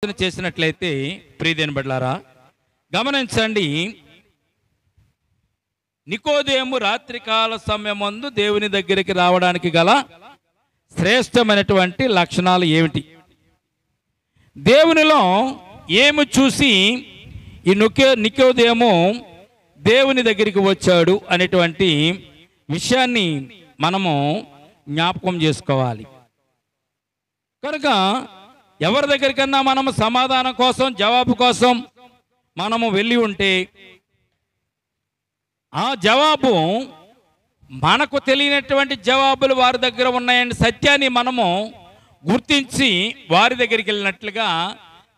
చేసినట్లయితే ప్రియదేని బిడ్డలారా గమనించండి. నికోదేము రాత్రికాల సమయమందు దేవుని దగ్గరికి రావడానికి గల శ్రేష్టమైనటువంటి లక్షణాలు ఏమిటి? దేవునిలో ఏమి చూసి ఈ నికోదేము దేవుని దగ్గరికి వచ్చాడు అనేటువంటి విషయాన్ని మనము జ్ఞాపకం చేసుకోవాలి. కనుక ఎవరి దగ్గరికన్నా మనము సమాధానం కోసం, జవాబు కోసం మనము వెళ్ళి ఉంటే ఆ జవాబు మనకు తెలియనటువంటి జవాబులు వారి దగ్గర ఉన్నాయని సత్యాన్ని మనము గుర్తించి వారి దగ్గరికి వెళ్ళినట్లుగా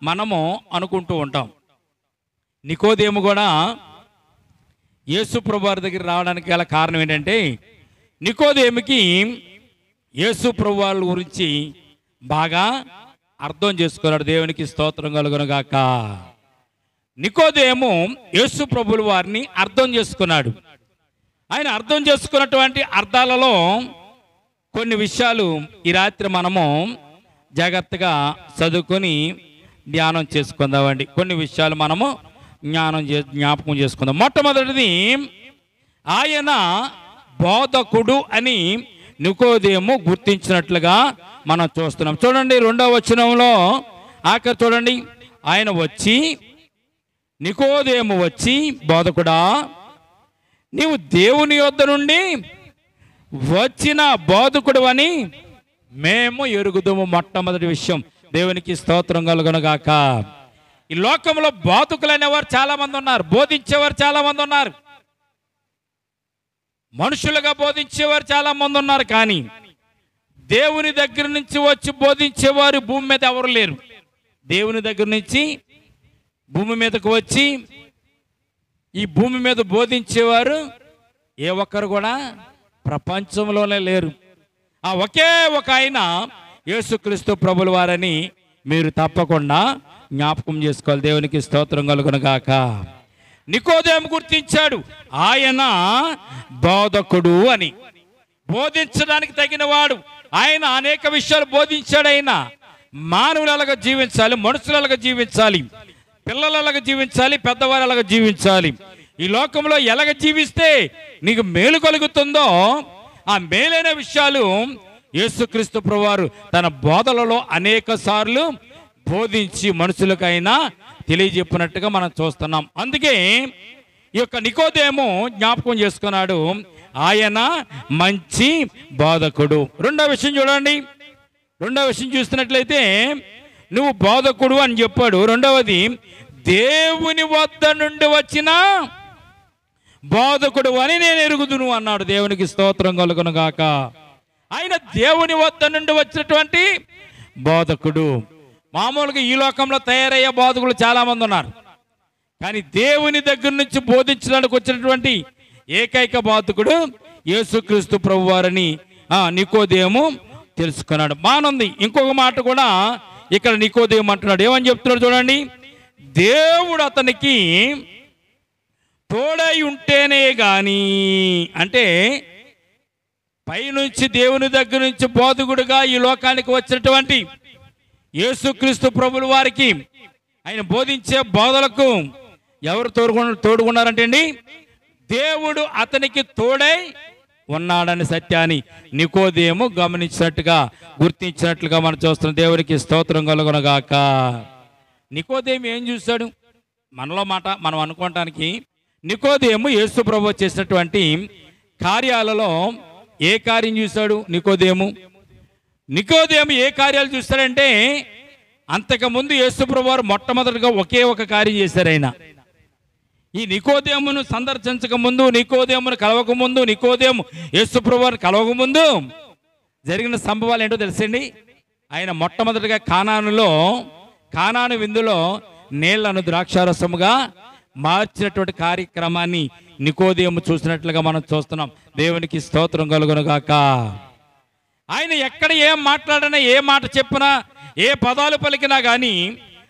మనము అనుకుంటూ ఉంటాం. నికోదేము కూడా యేసు ప్రభు వారి దగ్గర రావడానికి గల కారణం ఏంటంటే, నికోదేముకి యేసు ప్రభు వారి గురించి బాగా అర్థం చేసుకున్నాడు. దేవునికి స్తోత్రం కలుగునుగాక. నికోదేము యేసు ప్రభుల వారిని అర్థం చేసుకున్నాడు. ఆయన అర్థం చేసుకున్నటువంటి అర్థాలలో కొన్ని విషయాలు ఈ రాత్రి మనము జాగ్రత్తగా చదువుకొని ధ్యానం చేసుకుందామండి. కొన్ని విషయాలు మనము జ్ఞాపకం చేసుకుందాం. మొట్టమొదటిది, ఆయన బోధకుడు అని నికోదేము గుర్తించినట్లుగా మనం చూస్తున్నాం. చూడండి 2వ వచనంలో ఆఖరి చూడండి. ఆయన వచ్చి, నికోదేము వచ్చి, బోధకుడా, నీవు దేవుని యొద్ద నుండి వచ్చిన బోధకుడు అని మేము ఎరుగుదుము. మొట్టమొదటి విషయం. దేవునికి స్తోత్రం కలుగునుగాక. ఈ లోకంలో బోధకులు అనేవారు చాలా మంది ఉన్నారు, బోధించేవారు చాలా మంది ఉన్నారు, మనుషులుగా బోధించేవారు చాలా మంది ఉన్నారు. కానీ దేవుని దగ్గర నుంచి వచ్చి బోధించేవారు భూమి మీద ఎవరు లేరు. దేవుని దగ్గర నుంచి భూమి మీదకు వచ్చి ఈ భూమి మీద బోధించేవారు ఏ ఒక్కరు కూడా ప్రపంచంలోనే లేరు. ఆ ఒకే ఒక ఆయన యేసుక్రీస్తు ప్రభుల వారని మీరు తప్పకుండా జ్ఞాపకం చేసుకోవాలి. దేవునికి స్తోత్రం కలుగునుగాక. నికోదేము గుర్తించాడు, ఆయన బోధకుడు అని. బోధించడానికి తగినవాడు ఆయన. అనేక విషయాలు బోధించాడు. ఆయన మానవులు ఎలాగ జీవించాలి, మనుషులు ఎలాగ జీవించాలి, పిల్లలు ఎలాగ జీవించాలి, పెద్దవారు ఎలాగ జీవించాలి, ఈ లోకంలో ఎలాగ జీవిస్తే నీకు మేలు కలుగుతుందో ఆ మేలైన విషయాలు యేసుక్రీస్తు ప్రభువారు తన బోధలలో అనేక సార్లు బోధించి మనుషులకైనా తెలియజెప్పినట్టుగా మనం చూస్తున్నాం. అందుకే ఈ యొక్క నికోదేము జ్ఞాపకం చేసుకున్నాడు, ఆయన మంచి బోధకుడు. 2వ విషయం చూడండి. 2వ విషయం చూస్తున్నట్లయితే నువ్వు బోధకుడు అని చెప్పాడు. 2వది, దేవుని వద్ద నుండి వచ్చిన బోధకుడు అని నేను ఎరుగుదును అన్నాడు. దేవునికి స్తోత్రం కలుగునుగాక. ఆయన దేవుని వద్ద నుండి వచ్చినటువంటి బోధకుడు. మామూలుగా ఈ లోకంలో తయారయ్యే బోధకులు చాలా మంది ఉన్నారు. కానీ దేవుని దగ్గర నుంచి బోధించడానికి వచ్చినటువంటి ఏకైక బోధకుడు యేసుక్రీస్తు ప్రభువారని నికోదేము తెలుసుకున్నాడు. బాగుంది. ఇంకొక మాట కూడా ఇక్కడ నికోదేము అంటున్నాడు. ఏమని చెప్తున్నాడు చూడండి. దేవుడు అతనికి తోడై ఉంటేనే గాని, అంటే పైనుంచి దేవుని దగ్గర నుంచి బోధకుడుగా ఈ లోకానికి వచ్చినటువంటి యేసుక్రీస్తు ప్రభుల వారికి ఆయన బోధించే బోధలకు ఎవరు తోడుకున్నారంటే అండి, దేవుడు అతనికి తోడై ఉన్నాడని సత్యాన్ని నికోదేము గమనించినట్టుగా, గుర్తించినట్లుగా మనం చూస్తున్నాం. దేవునికి స్తోత్రం కలుగునుగాక. నికోదేము ఏం చూశాడు? మనలో మాట మనం అనుకోవటానికి నికోదేము యేసు ప్రభువు చేసినటువంటి కార్యాలలో ఏ కార్యం చూశాడు? నికోదేము ఏ కార్యాలు చూస్తాడంటే, అంతకుముందు యేసు ప్రభువారు మొట్టమొదటిగా ఒకే ఒక కార్యం చేశారు. ఆయన ఈ నికోదేమును సందర్శించక ముందు, నికోదేమును కలవక ముందు, నికోదేము యేసు ప్రభువారు కలవక ముందు జరిగిన సంభవాలు ఏంటో తెలుసండి. ఆయన మొట్టమొదటిగా కానాను విందులో నీళ్లను ద్రాక్షారసముగా మార్చినటువంటి కార్యక్రమాన్ని నికోదేము చూసినట్లుగా మనం చూస్తున్నాం. దేవునికి స్తోత్రం కలుగునుగాక. ఆయన ఎక్కడ ఏం మాట్లాడినా, ఏ మాట చెప్పినా, ఏ పదాలు పలికినా కానీ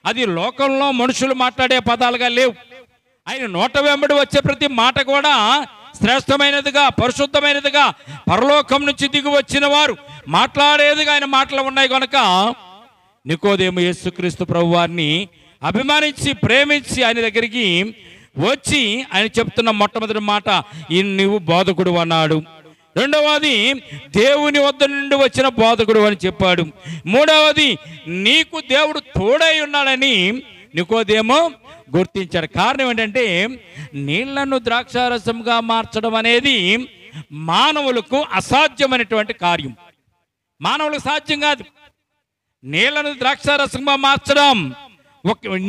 అది లోకంలో మనుషులు మాట్లాడే పదాలుగా లేవు. ఆయన నోట వెంబడి వచ్చే ప్రతి మాట కూడా శ్రేష్టమైనదిగా, పరిశుద్ధమైనదిగా, పరలోకం నుంచి దిగి వచ్చిన వారు మాట్లాడేదిగా ఆయన మాటలు ఉన్నాయి కనుక నికోదేము యేసుక్రీస్తు ప్రభు వారిని అభిమానించి ప్రేమించి ఆయన దగ్గరికి వచ్చి ఆయన చెప్తున్న మొట్టమొదటి మాట, ఈ నువ్వు బోధకుడు అన్నాడు. రెండవది, దేవుని వద్ద నుండి వచ్చిన బోధకుడు అని చెప్పాడు. మూడవది, నీకు దేవుడు తోడై ఉన్నాడని నికోదేము గుర్తించాడు. కారణం ఏంటంటే నీళ్లను ద్రాక్షారసంగా మార్చడం అనేది మానవులకు అసాధ్యమైనటువంటి కార్యం. మానవులకు సాధ్యం కాదు. నీళ్లను ద్రాక్షారసంగా మార్చడం,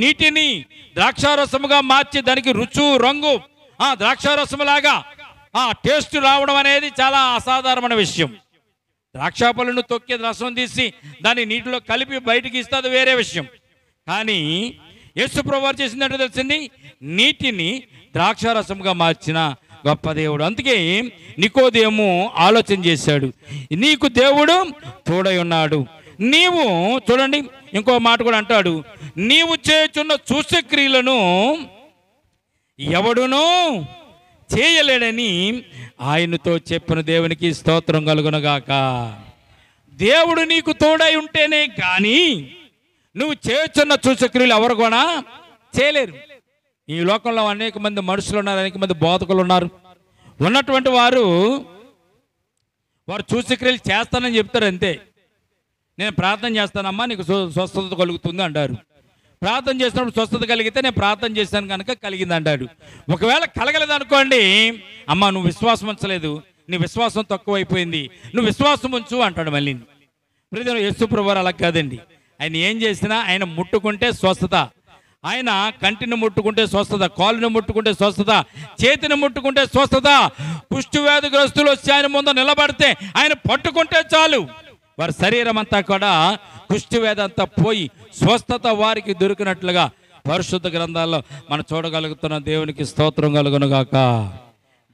నీటిని ద్రాక్షారసముగా మార్చి దానికి రుచు రంగు ద్రాక్షారసములాగా టేస్ట్ రావడం అనేది చాలా అసాధారణమైన విషయం. ద్రాక్షాపళ్ళను తొక్కి రసం తీసి దాన్ని నీటిలో కలిపి బయటికి ఇస్తే అది వేరే విషయం. కానీ యేసు ప్రభువు చేసిందంటే తెలిసింది, నీటిని ద్రాక్షారసముగా మార్చిన గొప్ప దేవుడు. అందుకే నికోదేము ఆలోచన చేశాడు, నీకు దేవుడు తోడై ఉన్నాడు. నీవు చూడండి, ఇంకో మాట కూడా అంటాడు, నీవు చేయుచున్న సూచక్రియలను ఎవడునూ చేయలేడని ఆయనతో చెప్పిన దేవునికి స్తోత్రం కలుగునుగాక. దేవుడు నీకు తోడై ఉంటేనే కానీ నువ్వు చేయుచున్న సూచక్రియలు ఎవరు కూడా చేయలేరు. ఈ లోకంలో అనేక మంది మనుషులు ఉన్నారు, అనేక మంది బోధకులు ఉన్నారు. ఉన్నటువంటి వారు సూచక్రియలు చేస్తానని చెప్తారు అంతే. నేను ప్రార్థన చేస్తానమ్మా నీకు స్వస్థత కలుగుతుంది అంటారు. ప్రార్థన చేసినప్పుడు స్వస్థత కలిగితే నేను ప్రార్థన చేశాను కనుక కలిగింది అంటాడు. ఒకవేళ కలగలేదు అనుకోండి, అమ్మ నువ్వు విశ్వాసం ఉంచలేదు, నీ విశ్వాసం తక్కువైపోయింది, నువ్వు విశ్వాసం ఉంచు అంటాడు. మళ్ళీ యేసు ప్రభువు అలా కాదండి. ఆయన ఏం చేసినా ఆయన ముట్టుకుంటే స్వస్థత, ఆయన కంటిని ముట్టుకుంటే స్వస్థత, కాలుని ముట్టుకుంటే స్వస్థత, చేతిని ముట్టుకుంటే స్వస్థత. కుష్టు వ్యాధిగ్రస్తులు వచ్చి ఆయన ముందు నిలబడితే ఆయన పట్టుకుంటే చాలు, వారి శరీరం అంతా కూడా కుష్టి వ్యాధి అంతా పోయి స్వస్థత వారికి దొరికినట్లుగా పరిశుద్ధ గ్రంథాల్లో మనం చూడగలుగుతున్న దేవునికి స్తోత్రం కలుగునుగాక.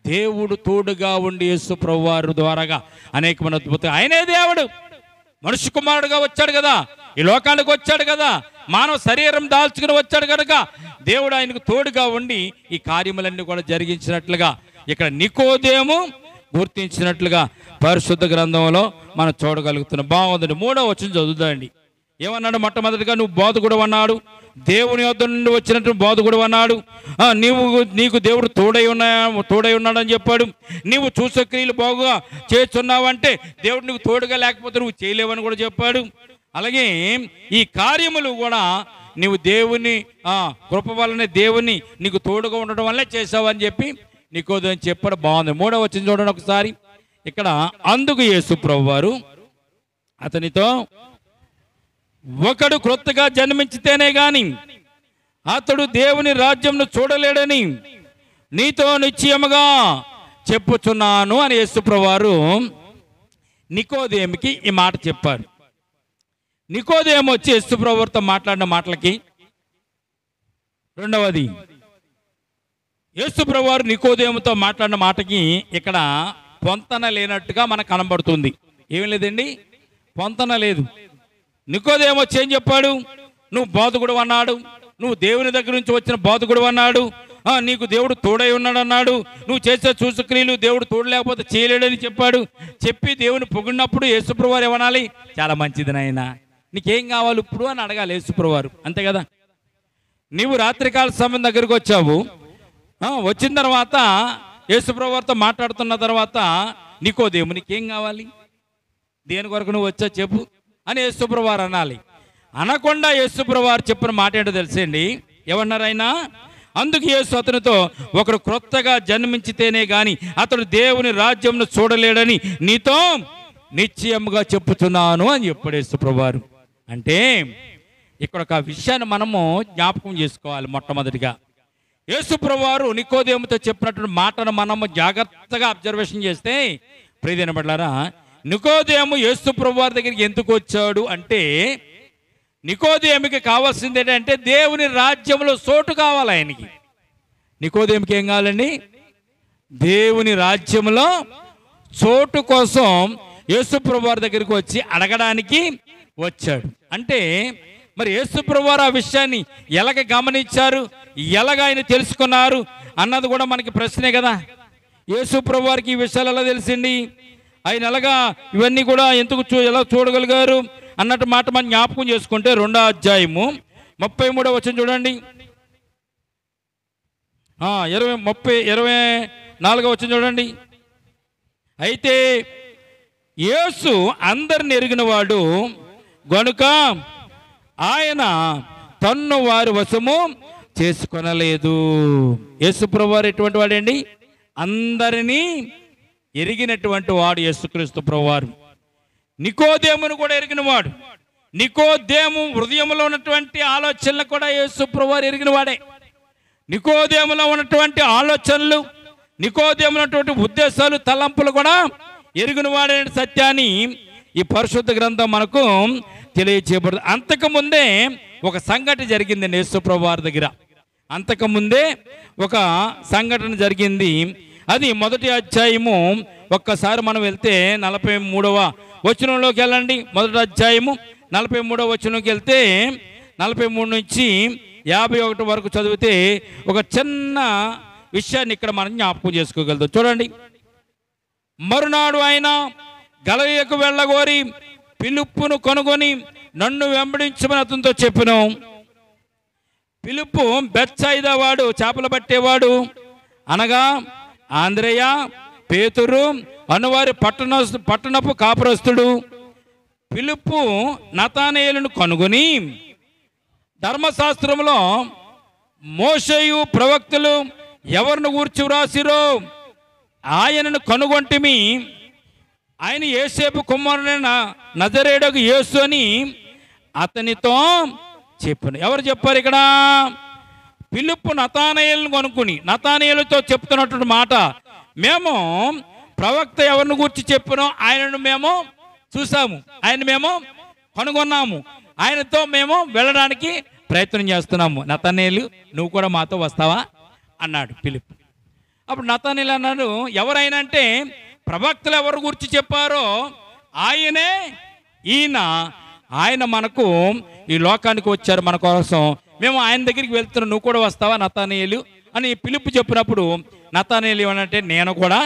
దేవుడు తోడుగా ఉండి యేసు ప్రభువారి ద్వారాగా అనేకమైన అద్భుతం. ఆయనే దేవుడు, మనుష్య కుమారుడుగా వచ్చాడు కదా, ఈ లోకానికి వచ్చాడు కదా, మానవ శరీరం దాల్చుకుని వచ్చాడు కనుక దేవుడు ఆయనకు తోడుగా ఉండి ఈ కార్యములన్నీ కూడా జరిగించినట్లుగా ఇక్కడ నికోదేము గుర్తించినట్లుగా పరిశుద్ధ గ్రంథంలో మనం చూడగలుగుతున్నాం. బాగుందండి. 3వ వచనం చదువుదాండి. ఏమన్నాడు? మొట్టమొదటిగా నువ్వు బోధకుడు అన్నాడు, దేవుని వద్ద నుండి వచ్చినట్టు బోధకుడు అన్నాడు. నీకు దేవుడు తోడై ఉన్నాడని చెప్పాడు. నీవు సూచక్రియలు బాగుగా చేస్తున్నావంటే దేవుడు నీకు తోడుగా లేకపోతే నువ్వు చేయలేవని కూడా చెప్పాడు. అలాగే ఈ కార్యములు కూడా నీవు దేవుని కృప వల్లనే దేవుని నీకు తోడుగా ఉండడం వల్లే చేసావని చెప్పి నికోదేము చెప్పాడు. బాగుంది. 3వ వచనం చూడండి ఒకసారి. ఇక్కడ అందుకు యేసు ప్రభువారు అతనితో, ఒకడు క్రొత్తగా జన్మించితేనే గాని అతడు దేవుని రాజ్యంను చూడలేడని నీతో నిశ్చయముగా చెప్పుచున్నాను అని యేసు ప్రభువారు నికోదేముకి ఈ మాట చెప్పారు. నికోదేము వచ్చి యేసు ప్రభువారితో మాట్లాడిన మాటలకి రెండవది, యేసు ప్రభువారు నికోదేముతో మాట్లాడిన మాటకి ఇక్కడ పొంతన లేనట్టుగా మనకు కనబడుతుంది. ఏం లేదండి, పొంతన లేదు. నికోదేము వచ్చి ఏం చెప్పాడు? నువ్వు బోధకుడు అన్నాడు, నువ్వు దేవుని దగ్గర నుంచి వచ్చిన బోధకుడు అన్నాడు, నీకు దేవుడు తోడై ఉన్నాడు అన్నాడు, నువ్వు చేసే సూచక్రియలు దేవుడు తోడు లేకపోతే చేయలేడని చెప్పాడు. చెప్పి దేవుని పొగిడినప్పుడు యేసుప్రభువారు ఏమనాలి? చాలా మంచిది నాయన, నీకేం కావాలి ఇప్పుడు అని అడగాలి యేసుప్రభువారు. అంతే కదా. నీవు రాత్రికాల సమయం దగ్గరికి వచ్చావు, వచ్చిన తర్వాత యేసుప్రభువారితో మాట్లాడుతున్న తర్వాత నికోదేము నీకేం కావాలి, దేని కొరకు నువ్వు వచ్చా చెప్పు అని యేసుప్రభువారు అనాలి. అనకుండా యేసుప్రభువారు చెప్పిన మాట ఏంటో తెలిసేయండి. ఏమన్నారు ఆయన? అందుకు యేసు అతనితో, ఒకడు క్రొత్తగా జన్మించితేనే గాని అతడు దేవుని రాజ్యంను చూడలేడని నీతో నిశ్చయముగా చెప్పుతున్నాను అని చెప్పాడు యేసుప్రభువారు. అంటే ఇక్కడ ఒక విషయాన్ని మనము జ్ఞాపకం చేసుకోవాలి. మొట్టమొదటిగా యేసుప్రభువారు నికోదేముతో చెప్పినటువంటి మాటను మనము జాగ్రత్తగా అబ్జర్వేషన్ చేస్తే, ప్రియమైన బిడ్డలారా, నికోదేము యేసుప్రభువారి దగ్గరికి ఎందుకు వచ్చాడు అంటే, నికోదేముకి కావాల్సింది ఏంటంటే దేవుని రాజ్యంలో చోటు కావాలి ఆయనకి. నికోదేముకి ఏం కావాలండి? దేవుని రాజ్యంలో చోటు కోసం యేసుప్రభువారి దగ్గరికి వచ్చి అడగడానికి వచ్చాడు. అంటే మరి యేసుప్రభువారు ఆ విషయాన్ని ఎలాగ గమనించారు, ఎలాగ ఆయన తెలుసుకున్నారు అన్నది కూడా మనకి ప్రశ్నే కదా. యేసుప్రభువారికి ఈ విషయాలు ఎలా తెలిసింది, ఆయన ఎలాగా ఇవన్నీ కూడా ఎందుకు ఎలా చూడగలిగారు అన్నట్టు మాట మనం జ్ఞాపకం చేసుకుంటే 2వ అధ్యాయము 33వ వచనం చూడండి. 24వ వచనం చూడండి. అయితే యేసు అందరిని ఎరిగినవాడు గనుక ఆయన తన్ను వారి వశము చేసుకొనలేదు. యేసు ప్రభువారు ఎటువంటి వాడండి? అందరినీ ఎరిగినటువంటి వాడు యేసుక్రీస్తు ప్రభువారు. నికోదేమును కూడా ఎరిగినవాడు. నికోదేము హృదయంలో ఉన్నటువంటి ఆలోచనలు కూడా యేసు ప్రభువారు ఎరిగిన వాడే. నికోదేములో ఉన్నటువంటి ఆలోచనలు, నికోదేములో ఉన్నటువంటి ఉద్దేశాలు, తలంపులు కూడా ఎరిగిన వాడే సత్యాన్ని ఈ పరిశుద్ధ గ్రంథం మనకు తెలియచేయబడుతుంది. అంతకుముందే ఒక సంఘటన జరిగింది యేసు ప్రభువారి దగ్గర. అంతకుముందే ఒక సంఘటన జరిగింది. అది 1వ అధ్యాయము. ఒక్కసారి మనం వెళ్తే 43వ వచనంలోకి వెళ్ళండి. 1వ అధ్యాయము 43వ వచనంలోకి వెళ్తే 43 నుంచి 51 వరకు చదివితే ఒక చిన్న విషయాన్ని ఇక్కడ మనం జ్ఞాపకం చేసుకోగలుగుతాం. చూడండి. మరునాడు ఆయన గలిలయకు వెళ్ళగోరి ఫిలిప్పును కనుగొని నన్ను వెంబడించమని అతనితో చెప్పెను. ఫిలిప్పు బెత్సయిదా వాడు, చేపలు పట్టేవాడు, అనగా ఆంద్రేయ, పేతురు అనువారి పట్టణపు కాపురస్తుడు. ఫిలిప్పు నతానయేలును కనుగొని ధర్మశాస్త్రంలో మోషేయు ప్రవక్తలు ఎవరిని గూర్చి వ్రాసిరో ఆయనను కనుగొంటిమి, ఆయన యేసేపు కుమారుడైన నజరేయుడగు యేసు అని అతనితో చెప్పాను. ఎవరు చెప్పారు ఇక్కడ? ఫిలిప్పు నతానయేలును కనుక్కుని నతానయేలుతో చెప్తున్నటువంటి మాట, మేము ప్రవక్త ఎవరిని గూర్చి చెప్పినో ఆయనను మేము చూసాము, ఆయన మేము కనుగొన్నాము, ఆయనతో మేము వెళ్ళడానికి ప్రయత్నం చేస్తున్నాము. నతానయేలు, నువ్వు కూడా మాతో వస్తావా అన్నాడు ఫిలిప్పు. అప్పుడు నతానయేలు అన్నాడు, ఎవరైనా అంటే ప్రవక్తలు ఎవరి గురించి చెప్పారో ఆయనే ఈయన, ఆయన మనకు ఈ లోకానికి వచ్చారు మన కోసం, మేము ఆయన దగ్గరికి వెళ్తున్నాం, నువ్వు కూడా వస్తావా నతానయేలు అని ఫిలిప్పు చెప్పినప్పుడు నతానయేలు ఏమనంటే, నేను కూడా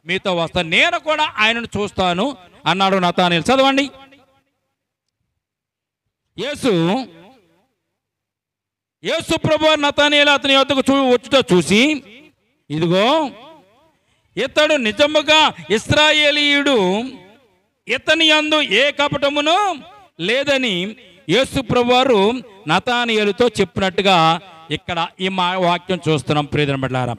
మీతో వస్తాను, నేను కూడా ఆయనను చూస్తాను అన్నాడు నతానయేలు. చదవండి. యేసు ప్రభువు నతానయేలు అతని యొద్దకు వచ్చుట చూసి, ఇదిగో ఇతడు నిజముగా ఇశ్రాయేలీయుడు, ఇతని యందు ఏ కపటమును లేదని యేసు ప్రభువారు నతానయేలుతో చెప్పినట్టుగా ఇక్కడ ఈ వాక్యం చూస్తున్నాం. ప్రియమైన బిడ్డలారా,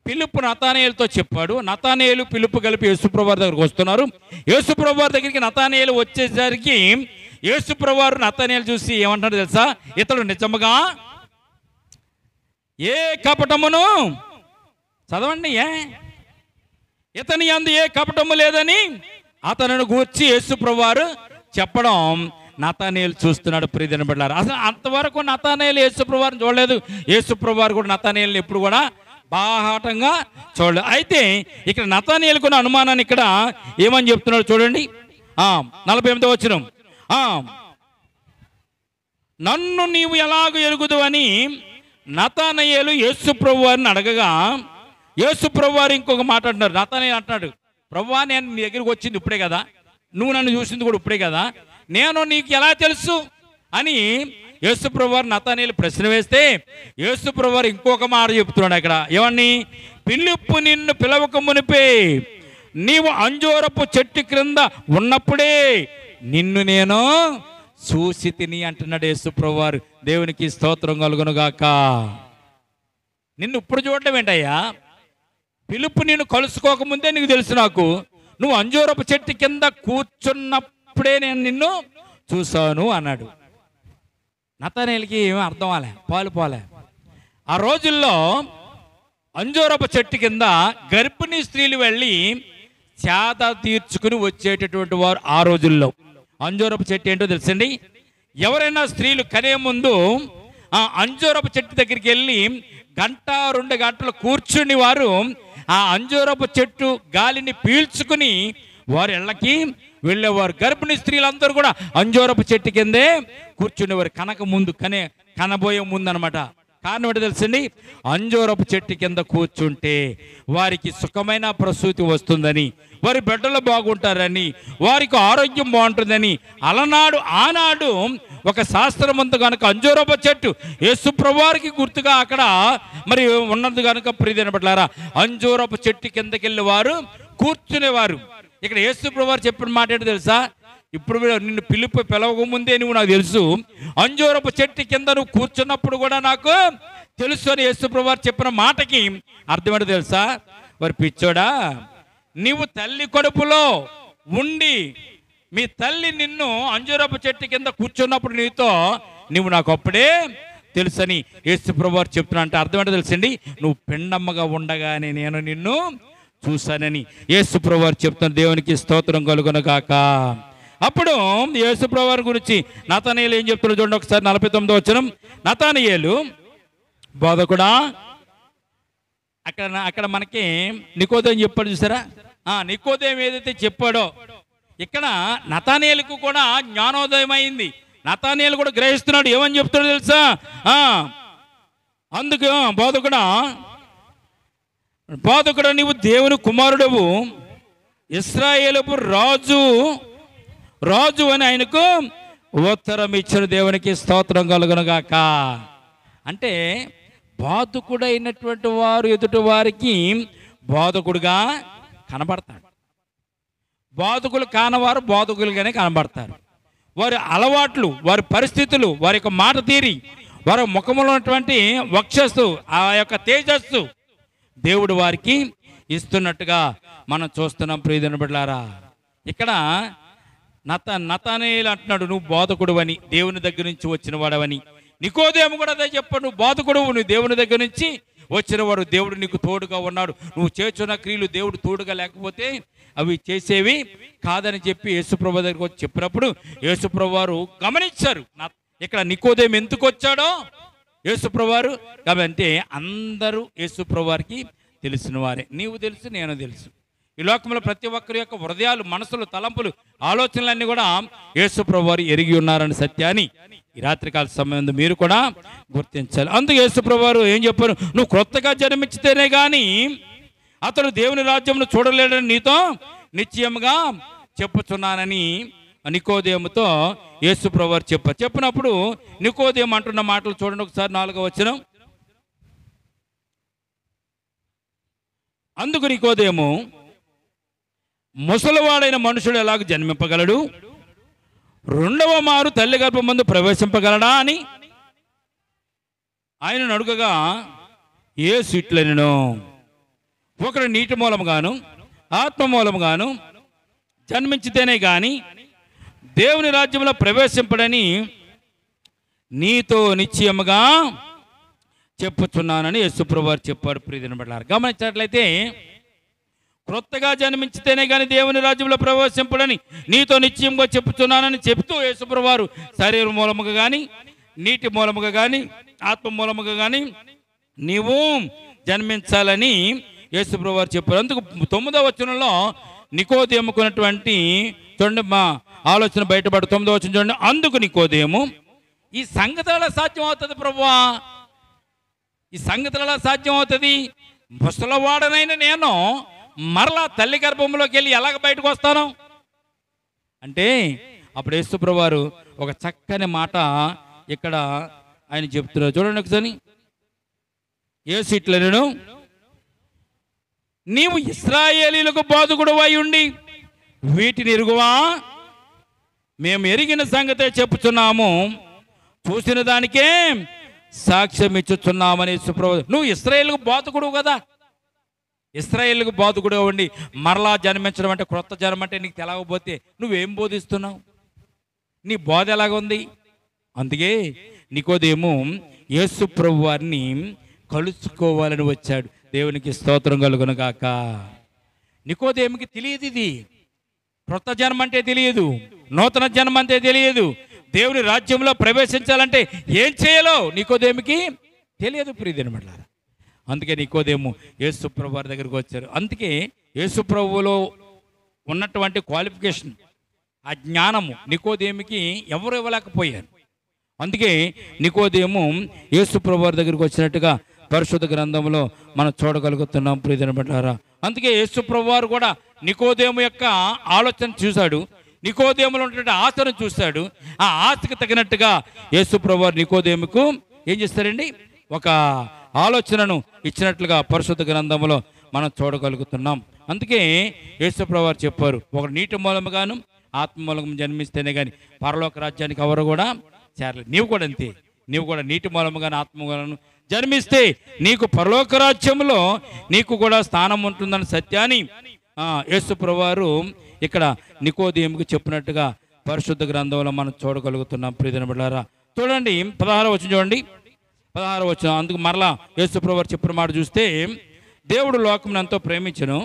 ఫిలిప్పు నతానయేలుతో చెప్పాడు. నతానయేలు ఫిలిప్పు కలిపి యేసు ప్రభువారి దగ్గరికి వస్తున్నారు. యేసు ప్రభువారి దగ్గరికి నతానయేలు వచ్చేసరికి యేసు ప్రభువారు నతానయేలు చూసి ఏమంటాడు తెలుసా? ఇతడు నిజముగా ఏ కపటమును, చదవండి, ఇతని యందు ఏ కపటము లేదని అతనిని గూర్చి యేసు ప్రభువారు చెప్పడం నతానయేలు చూస్తున్నాడు. ప్రియమైన బిడ్డలారా, అసలు అంతవరకు నతానయేలు యేసు ప్రభువారిని చూడలేదు. యేసు ప్రభువారు కూడా నతానయేలుని ఎప్పుడు కూడా బాహాటంగా చూడలేదు. అయితే ఇక్కడ నతానయేలుకు ఉన్న అనుమానాన్ని ఇక్కడ ఏమని చెప్తున్నాడు చూడండి. 48వ వచనం. నన్ను నీవు ఎలాగ ఎరుగుదు అని నతానయేలు యేసు ప్రభువారిని అడగగా, యేసు ప్రభువారు ఇంకొక మాట అంటున్నారు. నతానయేలు అంటున్నాడు, ప్రభువా, నేను నీ దగ్గరికి వచ్చింది ఇప్పుడే కదా, నువ్వు నన్ను చూసింది కూడా ఇప్పుడే కదా, నేను నీకు ఎలా తెలుసు అని యేసు ప్రభువారు నతానయేలు ప్రశ్న వేస్తే యేసు ప్రభువారు ఇంకొక మాట చెప్తున్నాడు అక్కడ. ఏమని? ఫిలిప్పు నిన్ను పిలవక మునిపే నీవు అంజూరపు చెట్టు క్రింద ఉన్నప్పుడే నిన్ను నేను చూసి తిని అంటున్నాడు యేసు ప్రభువారు. దేవునికి స్తోత్రం కలుగునుగాక. నిన్ను ఇప్పుడు చూడటం ఏంటయ్యా? ఫిలిప్పు నిన్ను కలుసుకోకముందే నీకు తెలుసు నాకు, నువ్వు అంజూరపు చెట్టు కింద కూర్చున్నప్పుడే నేను నిన్ను చూశాను అన్నాడు. నతానయేలుకి ఏమీ అర్థం అలే, పాలు పోలే. ఆ రోజుల్లో అంజూరపు చెట్టు కింద గర్భిణీ స్త్రీలు వెళ్ళి చేత తీర్చుకుని వచ్చేటటువంటి వారు ఆ రోజుల్లో. అంజూరపు చెట్టు ఏంటో తెలుసండి? ఎవరైనా స్త్రీలు కనే ముందు ఆ అంజూరపు చెట్టు దగ్గరికి వెళ్ళి 1-2 గంటలు కూర్చుని వారు ఆ అంజూరపు చెట్టు గాలిని పీల్చుకుని వారు ఇళ్ళకి వెళ్ళేవారు. గర్భిణీ స్త్రీలందరూ కూడా అంజూరపు చెట్టు కిందే కూర్చునేవారు. కనబోయే ముందు అనమాట. కారణం ఏంటో తెలుసండి, అంజూరపు చెట్టు కింద కూర్చుంటే వారికి సుఖమైన ప్రసూతి వస్తుందని, వారి బిడ్డలు బాగుంటారని, వారికి ఆరోగ్యం బాగుంటుందని ఆనాడు ఒక శాస్త్రమంతా కనుక అంజూరపు చెట్టు యేసుప్రభువారికి గుర్తుగా అక్కడ మరి ఉన్నది కనుక ప్రియమైన బిడ్డలారా, అంజూరపు చెట్టు కిందకి వెళ్ళి వారు కూర్చునేవారు. ఇక్కడ యేసుప్రభువారు చెప్పిన మాట ఏంటో తెలుసా, ఇప్పుడు నిన్ను పిలవక ముందే నువ్వు నాకు తెలుసు, అంజూరపు చెట్టు కింద నువ్వు కూర్చున్నప్పుడు కూడా నాకు తెలుసు అని యేసుప్రభువారు చెప్పిన మాటకి అర్థమేంటో తెలుసా, వారి పిచ్చోడా, నీవు తల్లి కడుపులో ఉండి మీ తల్లి నిన్ను అంజూరపు చెట్టు కింద కూర్చున్నప్పుడు నువ్వు నాకు అప్పుడే తెలుసని యేసుప్రభువారు చెప్తున్నా. అంటే అర్థమేంటో తెలుసండి, నువ్వు పిండమ్మగా ఉండగానే నేను నిన్ను చూశానని యేసుప్రభువారు చెప్తున్న. దేవునికి స్తోత్రం కలుగునుగాక. అప్పుడు యేసుప్రభువారి గురించి నతనయేలు ఏం చెప్తున్నాడు చూడండి ఒకసారి, 49వ వచనం. నతనయేలు, బోధకుడా, అక్కడ మనకి నికోదేము చెప్పాడు చూసారా, నికోదేము ఏదైతే చెప్పాడో ఇక్కడ నతనయేలుకు కూడా జ్ఞానోదయం అయింది. నతనయేలు కూడా గ్రహిస్తున్నాడు. ఏమని చెప్తాడో తెలుసా, అందుకు బోధకుడా నీవు దేవుని కుమారుడవు, ఇశ్రాయేలుకు రాజు అని ఆయనకు ఉత్తరం ఇచ్చిన. దేవునికి స్తోత్రం కలుగునుగాక. అంటే బోధకుడైనటువంటి వారు ఎదుటి వారికి బోధకుడుగా కనబడతాడు. బోధకులు కానవారు బోధకులుగానే కనబడతారు. వారి అలవాట్లు, వారి పరిస్థితులు, వారి యొక్క మాట తీరి, వారి ముఖంలో ఉన్నటువంటి వక్షస్సు, ఆ యొక్క తేజస్సు దేవుడు వారికి ఇస్తున్నట్టుగా మనం చూస్తున్నాం. ప్రియమైన బిడ్డలారా, ఇక్కడ నతనయేలు అంటున్నాడు, నువ్వు బోధకుడు అని, దేవుని దగ్గర నుంచి వచ్చిన వాడవని. నికోదేము కూడా అదే చెప్పాడు, నువ్వు బోధకుడు, నువ్వు దేవుని దగ్గర నుంచి వచ్చినవాడు, దేవుడు నీకు తోడుగా ఉన్నాడు, నువ్వు చేస్తున్న క్రియలు దేవుడు తోడుగా లేకపోతే అవి చేసేవి కాదని చెప్పి యేసుప్రభు దగ్గరికి వచ్చి చెప్పినప్పుడు యేసుప్రభు వారు గమనించారు ఇక్కడ నికోదేము ఎందుకు వచ్చాడో యేసుప్రభు వారు. కాబట్టి అందరూ యేసుప్రభు వారికి తెలిసిన వారే. నీవు తెలుసు, నేను తెలుసు. ఈ లోకంలో ప్రతి ఒక్కరి యొక్క హృదయాలు, మనసులు, తలంపులు, ఆలోచనలన్నీ కూడా యేసుప్రభు వారు ఎరిగి ఉన్నారని సత్యాన్ని ఈ రాత్రికాల సమయంలో మీరు కూడా గుర్తించాలి. అందుకు యేసుప్రభు వారు ఏం చెప్పారు, నువ్వు క్రొత్తగా జన్మించితేనే కానీ అతడు దేవుని రాజ్యంను చూడలేడని నీతో నిశ్చయముగా చెప్పుచున్నానని నికోదేముతో యేసుప్రభు వారు చెప్పినప్పుడు నికోదేము అంటున్న మాటలు చూడండి ఒకసారి, 4వ వచనం. అందుకు నికోదేము, ముసలివాడైన మనుషుడు ఎలాగ జన్మింపగలడు, రెండవ మారు తల్లి గర్భమందు ప్రవేశింపగలడా అని ఆయనను అడుగగా యేసు ఇట్లనెను, ఒకడు నీటి మూలముగాను ఆత్మ మూలముగాను జన్మించితేనే గాని దేవుని రాజ్యంలో ప్రవేశింపడని నీతో నిశ్చయముగా చెప్పుచున్నానని యేసుప్రభు వారు చెప్పాడు. ప్రియమైన బిడ్డలారా, గమనించినట్లయితే క్రొత్తగా జన్మించితేనే కానీ దేవుని రాజ్యంలో ప్రవేశింపడని నీతో నిశ్చయంగా చెప్పుచున్నానని చెప్తూ యేసుప్రభు వారు శరీర మూలముగా కానీ, నీటి మూలముగా కానీ, ఆత్మ మూలముగా కానీ నీవు జన్మించాలని యేసుప్రభు వారు చెప్పారు. అందుకు 9వ వచనంలో నికోదేముకున్నటువంటి చూడండి మా ఆలోచన బయటపడు. 9వ వచనం చూడండి. అందుకు నికోదేము, ఈ సంగతి ఎలా సాధ్యం అవుతుంది ప్రభువా, ఈ సంగతి ఎలా సాధ్యం అవుతుంది, ముసలవాడనైనా నేను మరలా తల్లి గర్భంలోకి వెళ్ళి ఎలాగ బయటకు వస్తాను అంటే అప్పుడు యేసుప్రభు వారు ఒక చక్కని మాట ఇక్కడ ఆయన చెప్తున్నారు. చూడండి ఒకసారి. యేసు ఇట్లనెను, నీవు ఇశ్రాయేలీయులకు బోధకుడు అయి ఉండి వీటిని ఎరుగువా, మేము ఎరిగిన సంగతే చెప్పుచున్నాము, చూసిన దానికే సాక్ష్యం ఇచ్చుచున్నామని యేసుప్రభు. నువ్వు ఇశ్రాయేలుకు బోధకుడు కదా, ఇశ్రాయేలుకు బోధకుడు ఉండి మరలా జన్మించడం అంటే, క్రొత్త జన్మ అంటే నీకు తెలవకపోతే నువ్వేం బోధిస్తున్నావు, నీ బోధ ఎలాగుంది? అందుకే నికోదేము యేసుప్రభు వారిని కలుసుకోవాలని వచ్చాడు. దేవునికి స్తోత్రం కలుగును గాక. నికోదేముకి తెలియదు, ఇది క్రొత్త జన్మ అంటే తెలియదు, నూతన జన్మ అంటే తెలియదు, దేవుని రాజ్యంలో ప్రవేశించాలంటే ఏం చేయాలో నికోదేముకి తెలియదు. ప్రియమైన అందుకే నికోదేము యేసుప్రభు వారి దగ్గరికి వచ్చారు. అందుకే యేసుప్రభులో ఉన్నటువంటి క్వాలిఫికేషన్, ఆ జ్ఞానము నికోదేముకి ఎవరు ఇవ్వలేకపోయారు. అందుకే నికోదేము యేసు ప్రభువు వారి దగ్గరికి వచ్చినట్టుగా పరిశుద్ధ గ్రంథంలో మనం చూడగలుగుతున్నాం ప్రియమైన బిడ్డలారా. అందుకే యేసు ప్రభువు వారు కూడా నికోదేము యొక్క ఆలోచన చూశాడు, నికోదేములో ఉన్నటువంటి ఆశను చూశాడు. ఆ ఆశకు తగినట్టుగా యేసు ప్రభువు వారు నికోదేముకు ఏం చేస్తారండి, ఒక ఆలోచనను ఇచ్చినట్లుగా పరిశుద్ధ గ్రంథంలో మనం చూడగలుగుతున్నాం. అందుకే యేసు ప్రభువు వారు చెప్పారు, ఒక నీటి మూలముగాను ఆత్మ మూలము జన్మిస్తేనే కానీ పరలోక రాజ్యానికి ఎవరు కూడా చేరలేదు. నీవు కూడా అంతే, నీవు కూడా నీటి మూలముగాను ఆత్మ మూలముగాను జన్మిస్తే నీకు పరలోక రాజ్యంలో నీకు కూడా స్థానం ఉంటుందన్న సత్యాన్ని యేసు ప్రభువు వారు ఇక్కడ నికోదేముకు చెప్పినట్టుగా పరిశుద్ధ గ్రంథంలో మనం చూడగలుగుతున్నాం. ప్రియమైన బిడ్డలారా, చూడండి 16వ వచనం చూడండి, 16వ వచనం. అందుకు మరలా యేసు ప్రభువు వారు చెప్పిన మాట చూస్తే, దేవుడు లోకమును ఎంతో ప్రేమించెను,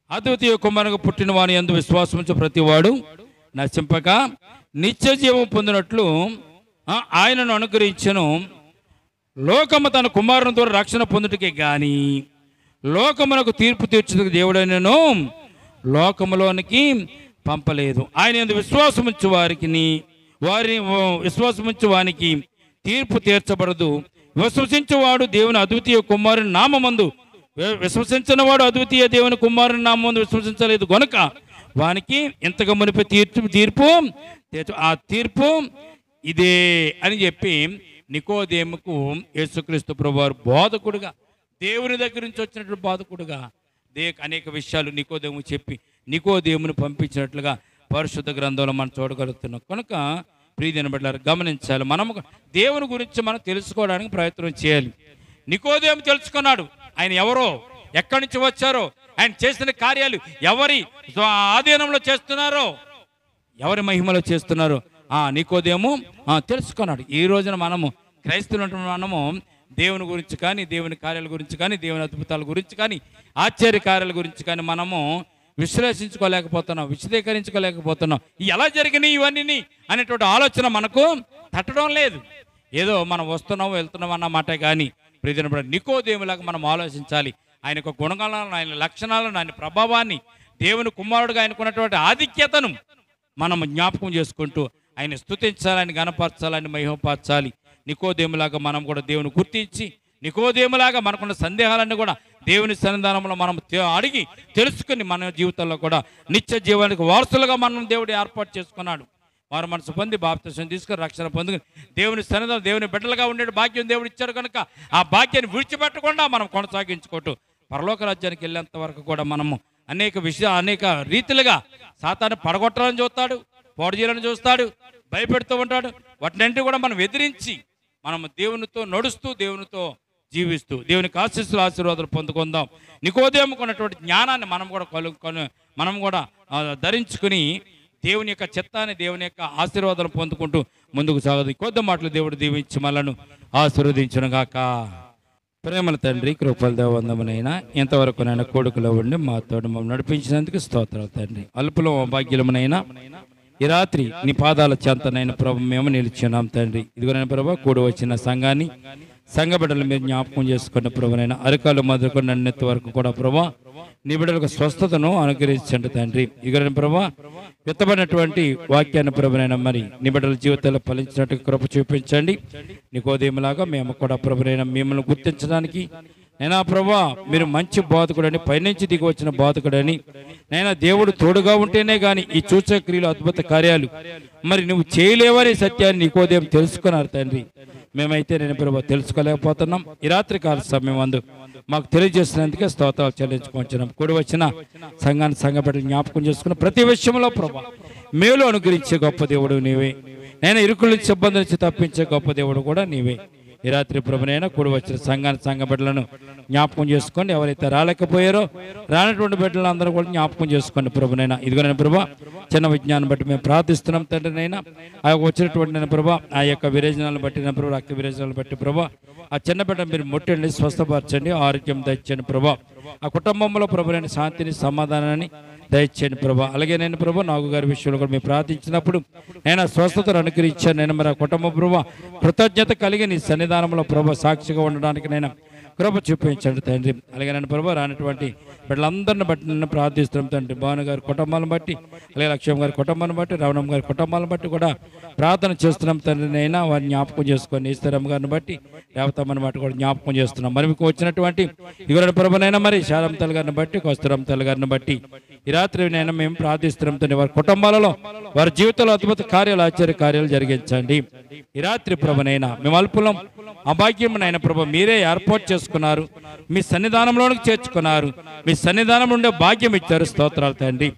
అద్వితీయ కుమారునిగా పుట్టిన వాని యందు విశ్వాసముంచు ప్రతివాడు నశింపక నిత్య జీవం పొందినట్లు ఆయనను అనుగ్రహించెను. లోకము తన కుమారుని ద్వారా రక్షణ పొందుటకే గాని లోకమునకు తీర్పు తీర్చుటకు దేవుడైనను లోకములోనికి పంపలేదు. ఆయన యందు విశ్వాసముంచు విశ్వాసముంచు వానికి తీర్పు తీర్చబడదు. విశ్వసించువాడు దేవుని అద్వితీయ కుమారుని నామమందు విశ్వసించిన వాడు అద్వితీయ దేవుని కుమారుని నామమందు విశ్వసించలేదు గనుక వానికి ఇంతగా మునిపే తీర్పు ఆ తీర్పు ఇదే అని చెప్పి నికోదేముకు యేసుక్రీస్తు ప్రభువారు బోధకుడుగా, దేవుని దగ్గర నుంచి వచ్చినటువంటి బోధకుడుగా అనేక విషయాలు నికోదేము చెప్పి నికోదేముని పంపించినట్లుగా పరిశుద్ధ గ్రంథంలో మనం చూడగలుగుతున్నాం. కనుక ప్రియమైన బిడ్డలారా, గమనించాలి, మనము దేవుని గురించి మనం తెలుసుకోవడానికి ప్రయత్నం చేయాలి. నికోదేము తెలుసుకున్నాడు ఆయన ఎవరో, ఎక్కడి నుంచి వచ్చారో, ఆయన చేసిన కార్యాలు ఎవరి ఆధీనంలో చేస్తున్నారో, ఎవరి మహిమలో చేస్తున్నారో నికోదేము తెలుసుకున్నాడు. ఈ రోజున మనము క్రైస్తవులు మనము దేవుని గురించి కానీ, దేవుని కార్యాల గురించి కానీ, దేవుని అద్భుతాల గురించి కానీ, ఆశ్చర్య కార్యాల గురించి కానీ మనము విశ్లేషించుకోలేకపోతున్నాం, విశదీకరించుకోలేకపోతున్నాం. ఎలా జరిగినాయి ఇవన్నీ అనేటువంటి ఆలోచన మనకు తట్టడం లేదు. ఏదో మనం వస్తున్నాం వెళ్తున్నాం అన్నమాట. కానీ ప్రియమైన నికోదేములాగా మనం ఆలోచించాలి. ఆయన యొక్క గుణగణాలను, ఆయన లక్షణాలను, ఆయన ప్రభావాన్ని, దేవుని కుమారుడుగా ఆయనకున్నటువంటి ఆధిక్యతను మనం జ్ఞాపకం చేసుకుంటూ ఆయన స్తుతించాలి, ఆయన గణపరచాలని, మహిమపరచాలి. నికోదేములాగా మనం కూడా దేవుని గుర్తించి, నికోదేములాగా మనకున్న సందేహాలన్నీ కూడా దేవుని సన్నిధానంలో మనం అడిగి తెలుసుకుని మన జీవితంలో కూడా నిత్య జీవానికి వారసులుగా మనం దేవుడు ఏర్పాటు చేసుకున్నాడు. వారు మనసు పొంది బాప్తిసం తీసుకుని రక్షణ పొందుకుని దేవుని సన్నిధానం దేవుని బిడ్డలుగా ఉండే భాగ్యం దేవుడు ఇచ్చాడు. కనుక ఆ భాగ్యాన్ని విడిచిపెట్టకుండా మనం కొనసాగించుకుంటూ పరలోక రాజ్యానికి వెళ్ళేంత వరకు కూడా మనము అనేక రీతిలుగా సాతాను పడగొట్టాలని చూస్తాడు, పోటు చేయాలని చూస్తాడు, భయపెడుతూ ఉంటాడు. వాటినంటే కూడా మనం ఎదిరించి మనం దేవునితో నడుస్తూ, దేవునితో జీవిస్తూ దేవునికి ఆశీర్వాదాలు పొందుకుందాం. నికోదేముకు ఉన్నటువంటి జ్ఞానాన్ని మనం కూడా ధరించుకుని దేవుని యొక్క చిత్తాన్ని, దేవుని యొక్క ఆశీర్వాదాలు పొందుకుంటూ ముందుకు సాగదు. కొద్ది మాటలు దేవుడు దీవించి మనలను ఆశీర్వదించును గాక. ప్రేమల తండ్రి, కృపల దేవందమునైనా ఇంతవరకు నైనా కొడుకులో ఉండి మాతో మమ్మల్ని నడిపించినందుకు స్తోత్రాలు తండ్రి. అల్పులో భాగ్యమునైనా ఈ రాత్రి నీ పాదాల చెంతనైనా ప్రభు మేము నిలిచున్నాం తండ్రి. ఇదిగోనైనా ప్రభు కూడి వచ్చిన సంఘాన్ని, సంఘ బిడ్డలు మీరు జ్ఞాపకం చేసుకున్న ప్రభునైనా అరకాలు మొదలుకొని నన్నెత్తి వరకు కూడా ప్రభు నీ బిడ్డలకు స్వస్థతను అనుగ్రహించండి తండ్రి. ఇదిగోనైనా ప్రభు విత్తబడినటువంటి వాక్యాన్ని ప్రభునైనా మరి నీ బిడ్డల జీవితాల్లో ఫలించినట్టు కృప చూపించండి. నికోదేములాగా మేము కూడా ప్రభునైనా మిమ్మల్ని గుర్తించడానికి నైనా ప్రభా మీరు మంచి బోధకుడని, పైనుంచి దిగి వచ్చిన బోధకుడని, నైనా దేవుడు తోడుగా ఉంటేనే కానీ ఈ సూచక్రియలు, అద్భుత కార్యాలు మరి నువ్వు చేయలేవని సత్యాన్ని నికోదేము తెలుసుకున్నారు తండ్రి. మేమైతే నేను ప్రభా తెలుసుకోలేకపోతున్నాం. ఈ రాత్రి కాల సమయం అందు మాకు తెలియజేసినందుకే స్తోత్రాలు చెల్లించుకుంటున్నాం. కూడి వచ్చిన సంఘాన్ని, సంఘ బిడ్డలు జ్ఞాపకం చేసుకున్న ప్రతి విషయంలో ప్రభా మేలు అనుగ్రహించే గొప్ప దేవుడు నీవే. నేను ఇరుకుల నుంచి ఇబ్బంది నుంచి తప్పించే గొప్ప దేవుడు కూడా నీవే. ఈ రాత్రి ప్రభునైనా కూడి వచ్చిన సంఘాన్ని, సంఘ బిడ్డలను జ్ఞాపకం చేసుకోండి. ఎవరైతే రాలేకపోయారో రానటువంటి బిడ్డలను అందరూ కూడా జ్ఞాపకం చేసుకోండి ప్రభునైనా. ఇదిగోనైనా ప్రభా చిన్న విజ్ఞానం బట్టి మేము ప్రార్థిస్తున్నాం తండ్రినైనా. ఆ వచ్చినటువంటి నేను ప్రభా ఆ యొక్క విరేచనాలను బట్టి నా ప్రభా, రక్త విరేచనాలను బట్టి ప్రభా ఆ చిన్న బిడ్డ మీరు ముట్టండి, స్వస్థపరచండి, ఆరోగ్యం దయచేయండి ప్రభా. ఆ కుటుంబంలో ప్రభునైన శాంతిని, సమాధానాన్ని దయచేయండి ప్రభా. అలాగే నేను ప్రభా నాగు గారి విషయంలో కూడా మేము ప్రార్థించినప్పుడు నేను స్వస్థతను అనుగ్రహించాను. నేను మరి ఆ కుటుంబ ప్రభా కృతజ్ఞత కలిగి నీ సన్నిధానంలో ప్రభా సాక్షిగా ఉండడానికి నేను కృప చూపించండి తండ్రి. అలాగే నన్ను ప్రభు రానటువంటి బిడ్డలందరిని బట్టి నన్ను ప్రార్థిస్తున్నాం తండ్రి. భాను గారి కుటుంబాలను బట్టి, అలాగే లక్ష్యం గారి కుటుంబాన్ని బట్టి, రవణమ్మ గారి కుటుంబాలను బట్టి కూడా ప్రార్థన చేస్తున్నాం తండ్రి. నైనా వారిని జ్ఞాపకం చేసుకొని ఈశ్వరమ్మ గారిని బట్టి, రేవతమ్మని బట్టి కూడా జ్ఞాపకం చేస్తున్నాం. మరి మీకు వచ్చినటువంటి ఇగురు ప్రభునైనా మరి శారంతల్ గారిని బట్టి, కస్తూరంతల్ గారిని బట్టి ఈ రాత్రి నైనా మేము ప్రార్థిస్తున్నాం తండ్రి. వారి కుటుంబాలలో, వారి జీవితంలో అద్భుత కార్యాలు, ఆశ్చర్య కార్యాలు జరిగించండి. ఈ రాత్రి ప్రభునైనా మేము అల్పులం, అభాగ్యమునైన ప్రభు మీరే ఏర్పాటు చేసుకున్నారు, మీ సన్నిధానంలోనికి చేర్చుకున్నారు, మీ సన్నిధానం నుండే భాగ్యం ఇచ్చారు. స్తోత్రాలు తండ్రి.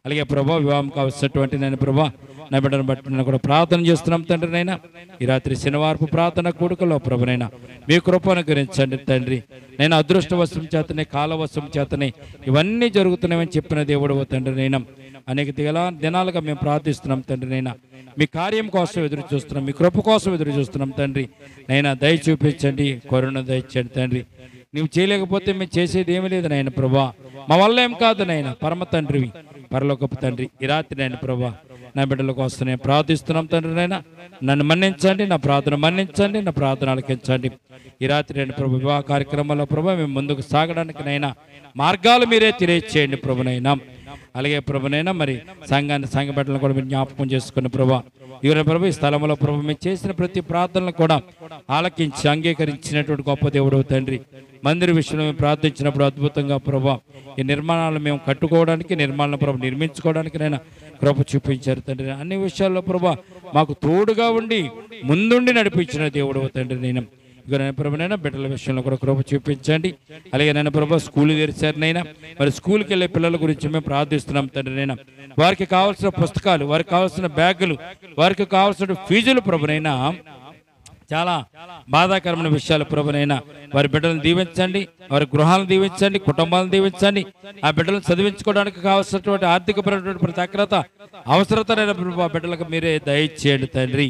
అలాగే ప్రభు వివాహం కావలసినటువంటి నేను ప్రభు నా బిడ్డను బట్టి నేను కూడా ప్రార్థన చేస్తున్నాం తండ్రి. నైనా ఈ రాత్రి శనివారపు ప్రార్థన కూడుకలో ప్రభునైనా మీ కృపను గురించండి తండ్రి. నేను అదృష్టవశం చేతనే, కాలవశం చేతనే ఇవన్నీ జరుగుతున్నాయని చెప్పిన దేవుడు తండ్రి. నైనా అనేక దినాలుగా మేము ప్రార్థిస్తున్నాం తండ్రి. నైనా మీ కార్యం కోసం ఎదురు చూస్తున్నాం, మీ కృప కోసం ఎదురు చూస్తున్నాం తండ్రి. నైనా దయ చూపించండి, కరుణ దయచండి తండ్రి. నువ్వు చేయలేకపోతే మేము చేసేది ఏమీ లేదు నాయన ప్రభా, మా వల్ల ఏం కాదు నాయన. పరమ తండ్రివి, పరలోకపు తండ్రి, ఈ రాత్రి నాయన ప్రభా నా బిడ్డల కోసం నేను ప్రార్థిస్తున్నాం తండ్రి. నైనా నన్ను మన్నించండి, నా ప్రార్థన మన్నించండి, నా ప్రార్థన ఆలకించండి. ఈ రాత్రి నేను ప్రభు వివాహ కార్యక్రమాల్లో ప్రభు మేము ముందుకు సాగడానికి నైనా మార్గాలు మీరే తెలియచేయండి ప్రభునైనా. అలాగే ప్రభునైనా మరి సంఘ బిడ్డలను కూడా మీరు జ్ఞాపకం చేసుకున్న ప్రభా ఇవన్న ప్రభు ఈ స్థలంలో ప్రభు మేము చేసిన ప్రతి ప్రార్థనలు కూడా ఆలకించి అంగీకరించినటువంటి గొప్ప దేవుడు తండ్రి. మందిర విషయంలో మేము ప్రార్థించినప్పుడు అద్భుతంగా ప్రభా ఈ నిర్మాణాలను మేము కట్టుకోవడానికి, నిర్మాణాలను ప్రభు నిర్మించుకోవడానికి నైనా కృప చూపించారు తండ్రి. అన్ని విషయాల్లో ప్రభా మాకు తోడుగా ఉండి ముందుండి నడిపించిన దేవుడు తండ్రి. నేను ఇక నేను ప్రభునైనా బిడ్డల విషయంలో కూడా కృప చూపించండి. అలాగే నేను ప్రభు స్కూల్ తెరిచారు నైనా, మరి స్కూల్కి వెళ్ళే పిల్లల గురించి మేము ప్రార్థిస్తున్నాం తండ్రి. నైనా వారికి కావాల్సిన పుస్తకాలు, వారికి కావాల్సిన బ్యాగులు, వారికి కావాల్సిన ఫీజులు ప్రభునైనా చాలా బాధాకరమైన విషయాలు ప్రభునైనా వారి బిడ్డలను దీవించండి, వారి గృహాలను దీవించండి, కుటుంబాలను దీవించండి. ఆ బిడ్డలను చదివించుకోవడానికి కావాల్సినటువంటి ఆర్థికపరమైనటువంటి ప్రతి అవసరతైన బిడ్డలకు మీరే దయచేయండి తండ్రి.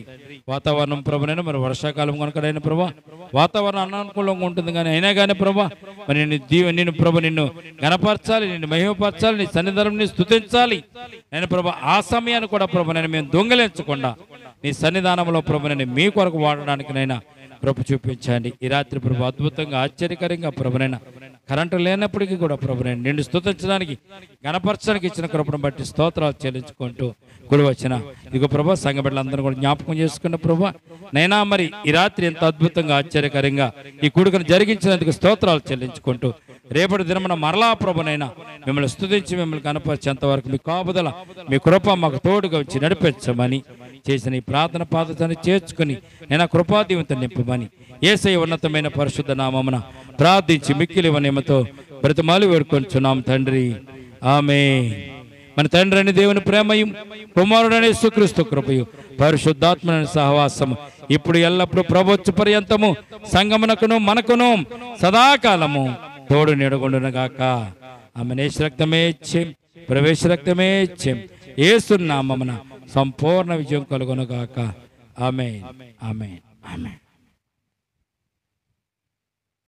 వాతావరణం ప్రభునైనా మరి వర్షాకాలం కనుకైనా ప్రభా వాతావరణం అనానుకూలంగా ఉంటుంది, కానీ అయినా కానీ ప్రభా మరి నిన్ను ప్రభు నిన్ను గణపరచాలి, నిన్ను మహిమపరచాలి, నీ సన్నిధానం స్తుతించాలి నేను ప్రభా. ఆ సమయాన్ని కూడా ప్రభునైనా మేము దొంగలించకుండా నీ సన్నిధానంలో ప్రభునైనా మీ కొరకు వాడడానికి నైనా కృప చూపించండి. ఈ రాత్రి ప్రభు అద్భుతంగా ఆశ్చర్యకరంగా ప్రభునైనా కరెంటు లేనప్పటికీ కూడా ప్రభునైనా నిన్ను స్తుతించడానికి, గణపరచడానికి ఇచ్చిన కృపను బట్టి స్తోత్రాలు చెల్లించుకుంటూ కూడి వచ్చిన ఇదిగో ప్రభా సంఘ బిడ్డలందరూ కూడా జ్ఞాపకం చేసుకున్న ప్రభా నైనా మరి ఈ రాత్రి ఎంత అద్భుతంగా ఆశ్చర్యకరంగా ఈ కూడికను జరిగించినందుకు స్తోత్రాలు చెల్లించుకుంటూ రేపటి దినమున మరలా ప్రభునైనా మిమ్మల్ని స్తుతించి మిమ్మల్ని కనపరిచేంత వరకు మీ కాపుదల, మీ కృప మాకు తోడుగా వచ్చి నడిపించమని చేసిన ఈ ప్రార్థన పాదతని చేర్చుకుని నేను కృపాదీవంతో నింపమని యేసయ్య ఉన్నతమైన పరిశుద్ధ నామమున ప్రార్థించి మిక్కిలి వనేమతో బ్రతిమాలి వేడుకొంచున్నాం తండ్రి. ఆమేన్. మన తండ్రి అని దేవుని ప్రేమయు, కుమారుడని యేసుక్రీస్తు కృపయు, పరిశుద్ధాత్మని సహవాసము ఇప్పుడు ఎల్లప్పుడు ప్రభుత్వ పర్యంతము సంగమునకును మనకును సదాకాలము తోడు నీడగొండునగాక. ఆమె యేసు రక్తమే ఇచ్చేం, ప్రవేశ రక్తమే ఇచ్చేం, యేసు నామమున సంపూర్ణ విజయం కలుగునుగాక. ఆమేన్, ఆమేన్, ఆమేన్.